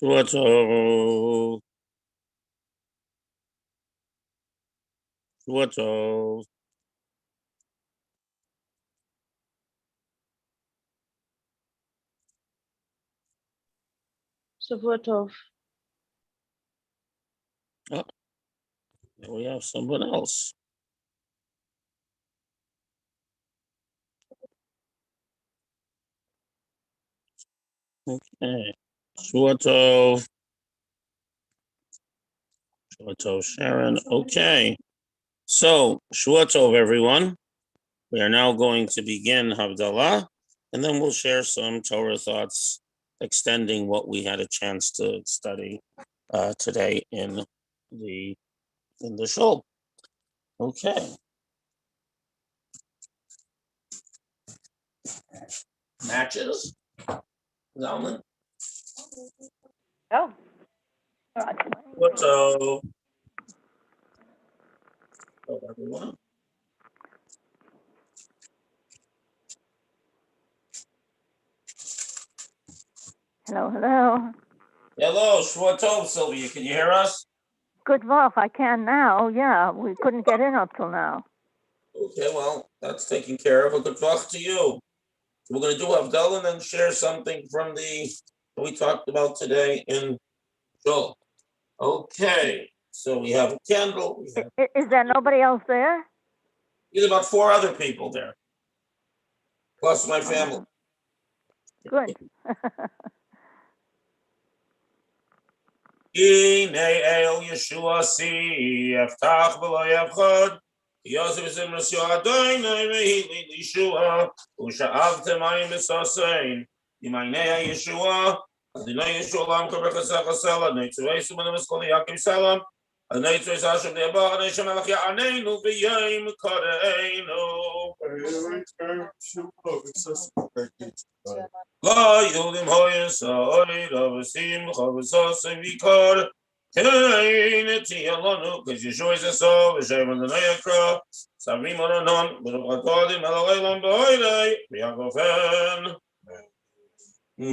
Shvuah Tov. Shavua Tov. Oh, there we have someone else. Okay. Shvuah Tov. Shvuah Tov, Sharon. Okay. So, Shvuah Tov, everyone. We are now going to begin Havdalah, and then we'll share some Torah thoughts, extending what we had a chance to study today in the shul. Okay. Matches, Zalman. Oh. What's up? Hello, everyone. Hello. Hello, Shvuah Tov, Sylvia. Can you hear us? Good Wolf, I can now. Yeah, we couldn't get in up till now. Okay, well, that's taken care of. A good talk to you. We're going to do Havdalah and then share something from what we talked about today in Shul. Okay, so we have a candle. Is there nobody else there? There's about 4 other people there, plus my family. Good. Inei el Yeshua si yaftach v'lo yavchad Yosef zimras yo'adonai v'hili Yeshua u'sha'avtem ayim v'sasein Yimaynei Yeshua Adonai Yeshua lam k'berchasach asela Neitzurei sumanim eskoli yakim salam Adonai Tzurei Hashem de'abach Adonai Shem melech ya'aneinu v'yayim kareinu La yodim hoyesai Lavasim chavasasem vikar Keineti alonu Because Yeshua is a soul V'shem Adonai Yakra Savim Aranon Baruch Atodim Elohim B'hoidei V'yagofen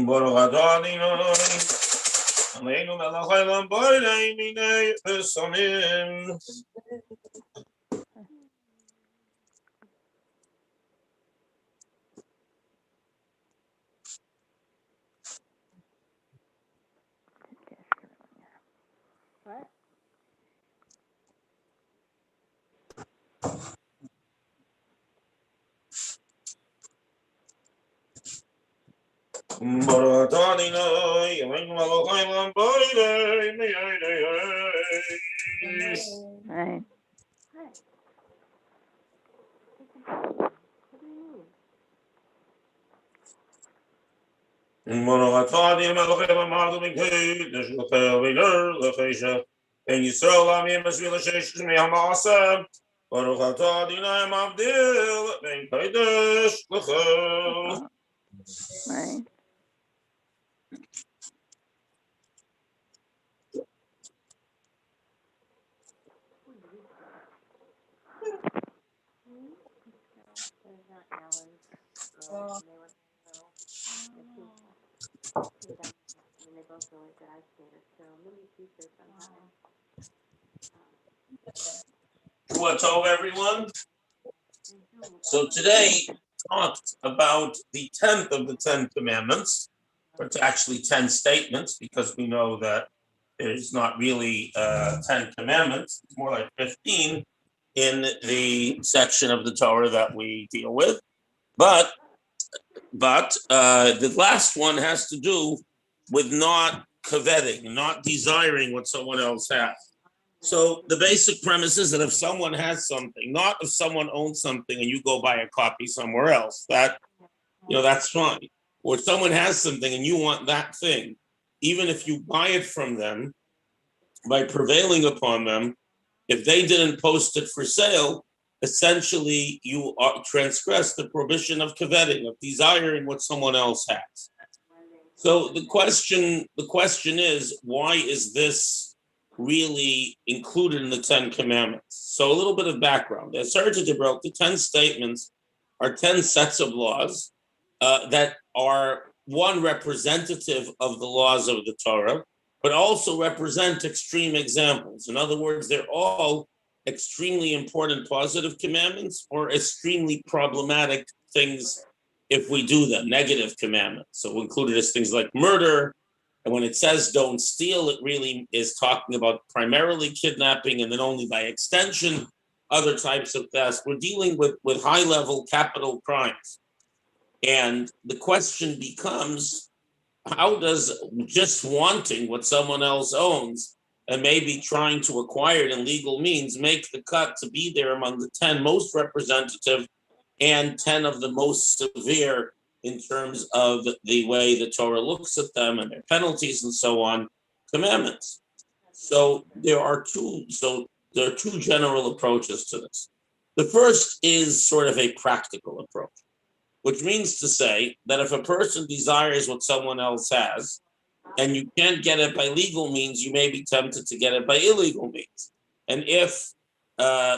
Baruch Atodinoi Aleinu Elohim B'hoidei Minei Esamim Baruch Atodinoi Aleinu Elohim B'hoidei Minei Right. Baruch Atodinoi Elohim B'hoidei Minei And Yisrael Amim Esvil Sheish Miyam Asem Baruch Atah Adonai Mavdil Ben Kodesh L'Chol. Right. What's up, everyone? So today talked about the 10th of the 10 commandments, or it's actually 10 statements, because we know that there's not really 10 commandments. It's more like 15 in the section of the Torah that we deal with. But the last one has to do with not coveting, not desiring what someone else has. So the basic premise is that if someone has something, not if someone owns something and you go buy a copy somewhere else, that's fine. Or if someone has something and you want that thing, even if you buy it from them by prevailing upon them, if they didn't post it for sale, essentially you transgress the prohibition of coveting, of desiring what someone else has. So the question is, why is this really included in the 10 commandments? So a little bit of background. As Sergeant broke, the 10 statements are 10 sets of laws that are one representative of the laws of the Torah, but also represent extreme examples. In other words, they're all extremely important positive commandments or extremely problematic things if we do them, negative commandments. So included as things like murder. And when it says don't steal, it really is talking about primarily kidnapping and then only by extension, other types of theft. We're dealing with high level capital crimes. And the question becomes, how does just wanting what someone else owns and maybe trying to acquire it in legal means make the cut to be there among the 10 most representative and 10 of the most severe in terms of the way the Torah looks at them and their penalties and so on, commandments. So there are two general approaches to this. The first is sort of a practical approach, which means to say that if a person desires what someone else has and you can't get it by legal means, you may be tempted to get it by illegal means. And if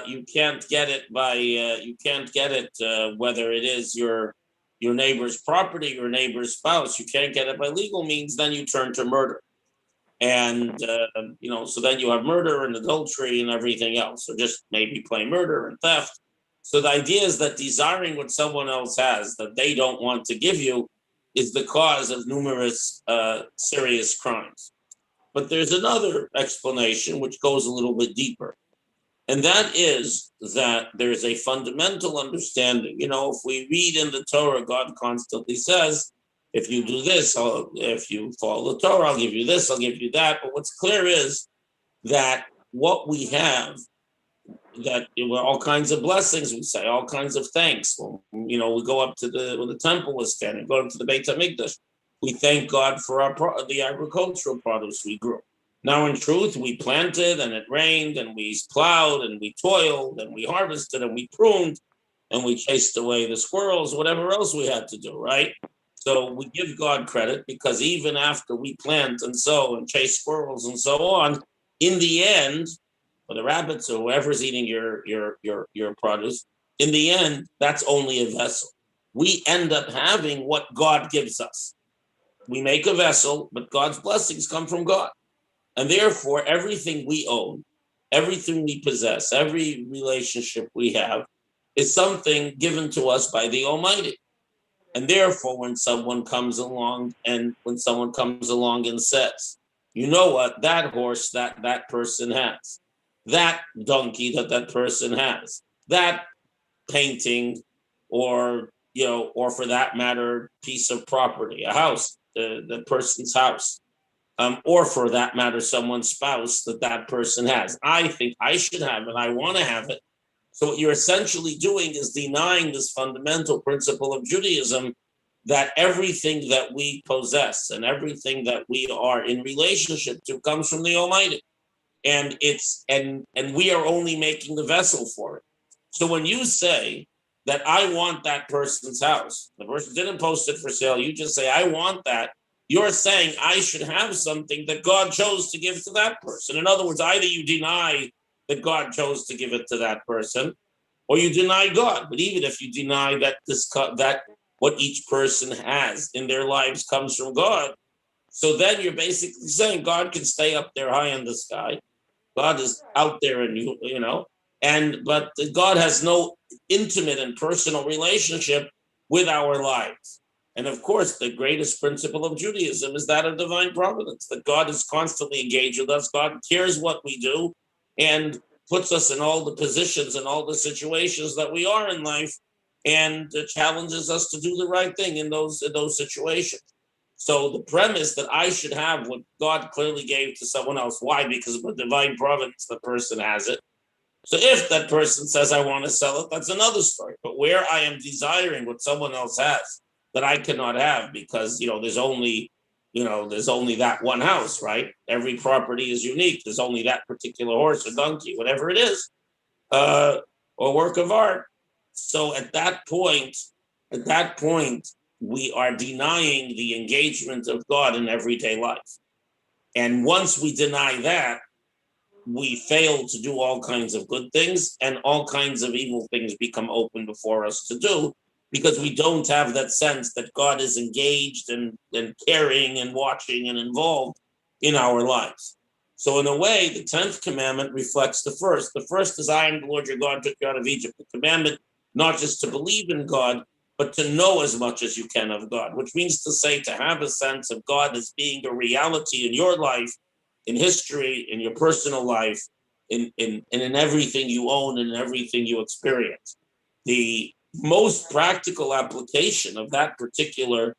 you can't get it whether it is your neighbor's property, your neighbor's spouse, you can't get it by legal means, then you turn to murder. And so then you have murder and adultery and everything else, or just maybe plain murder and theft. So the idea is that desiring what someone else has that they don't want to give you is the cause of numerous serious crimes. But there's another explanation which goes a little bit deeper. And that is that there's a fundamental understanding. If we read in the Torah, God constantly says, if you do this, if you follow the Torah, I'll give you this, I'll give you that. But what's clear is that what we have, that all kinds of blessings, we say all kinds of thanks. We go up to when the temple is standing, go up to the Beit HaMikdash. We thank God for the agricultural produce we grew. Now, in truth, we planted and it rained and we plowed and we toiled and we harvested and we pruned and we chased away the squirrels, whatever else we had to do, right? So we give God credit because even after we plant and sow and chase squirrels and so on, in the end, for the rabbits or whoever's eating your produce, in the end, that's only a vessel. We end up having what God gives us. We make a vessel, but God's blessings come from God. And therefore, everything we own, everything we possess, every relationship we have is something given to us by the Almighty. And therefore, when someone comes along and says, you know what, that horse that person has, that donkey that person has, that painting, or for that matter, piece of property, a house, the person's house, or for that matter, someone's spouse that person has. I think I should have it. I want to have it. So what you're essentially doing is denying this fundamental principle of Judaism, that everything that we possess and everything that we are in relationship to comes from the Almighty. And we are only making the vessel for it. So when you say that I want that person's house, the person didn't post it for sale, you just say, I want that. You're saying I should have something that God chose to give to that person. In other words, either you deny that God chose to give it to that person, or you deny God. But even if you deny that what each person has in their lives comes from God, so then you're basically saying God can stay up there high in the sky. God is out there, but God has no intimate and personal relationship with our lives. And of course, the greatest principle of Judaism is that of divine providence, that God is constantly engaged with us. God cares what we do and puts us in all the positions and all the situations that we are in life, and challenges us to do the right thing in those situations. So the premise that I should have what God clearly gave to someone else, why? Because of the divine providence, the person has it. So if that person says, I want to sell it, that's another story. But where I am desiring what someone else has that I cannot have because, there's only that one house, right? Every property is unique. There's only that particular horse or donkey, whatever it is, or work of art. So at that point, we are denying the engagement of God in everyday life. And once we deny that, we fail to do all kinds of good things, and all kinds of evil things become open before us to do, because we don't have that sense that God is engaged and caring and watching and involved in our lives. So in a way, the 10th commandment reflects the first. The first is, I am the Lord your God, took you out of Egypt. The commandment, not just to believe in God, but to know as much as you can of God, which means to say, to have a sense of God as being a reality in your life, in history, in your personal life, in everything you own and everything you experience. The most practical application of that particular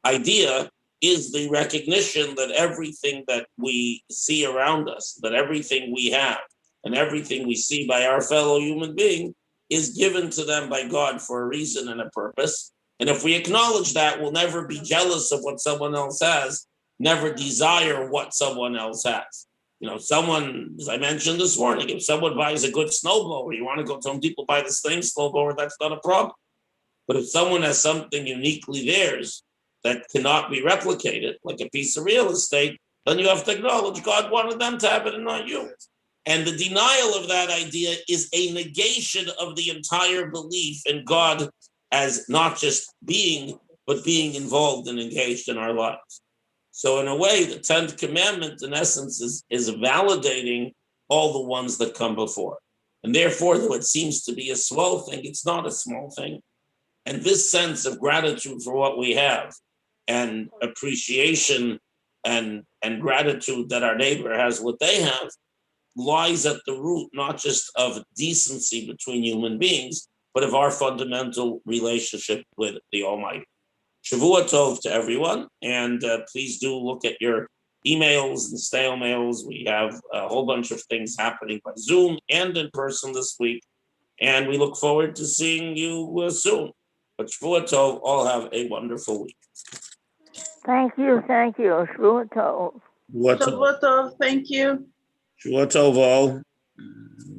idea is the recognition that everything that we see around us, that everything we have and everything we see by our fellow human being is given to them by God for a reason and a purpose. And if we acknowledge that, we'll never be jealous of what someone else has, never desire what someone else has. Someone, as I mentioned this morning, if someone buys a good snowblower, you want to go tell people buy this thing, snowblower, that's not a problem. But if someone has something uniquely theirs that cannot be replicated, like a piece of real estate, then you have to acknowledge God wanted them to have it and not you. And the denial of that idea is a negation of the entire belief in God as not just being, but being involved and engaged in our lives. So in a way, the 10th commandment, in essence, is validating all the ones that come before. And therefore, though it seems to be a small thing, it's not a small thing. And this sense of gratitude for what we have and appreciation and gratitude that our neighbor has what they have lies at the root, not just of decency between human beings, but of our fundamental relationship with the Almighty. Shavua Tov to everyone, and please do look at your emails and stale mails. We have a whole bunch of things happening by Zoom and in person this week, and we look forward to seeing you soon. But Shavua Tov, all have a wonderful week. Thank you. Shvua Tov. Shavua Tov. Shavua Tov, thank you. Shavua Tov all.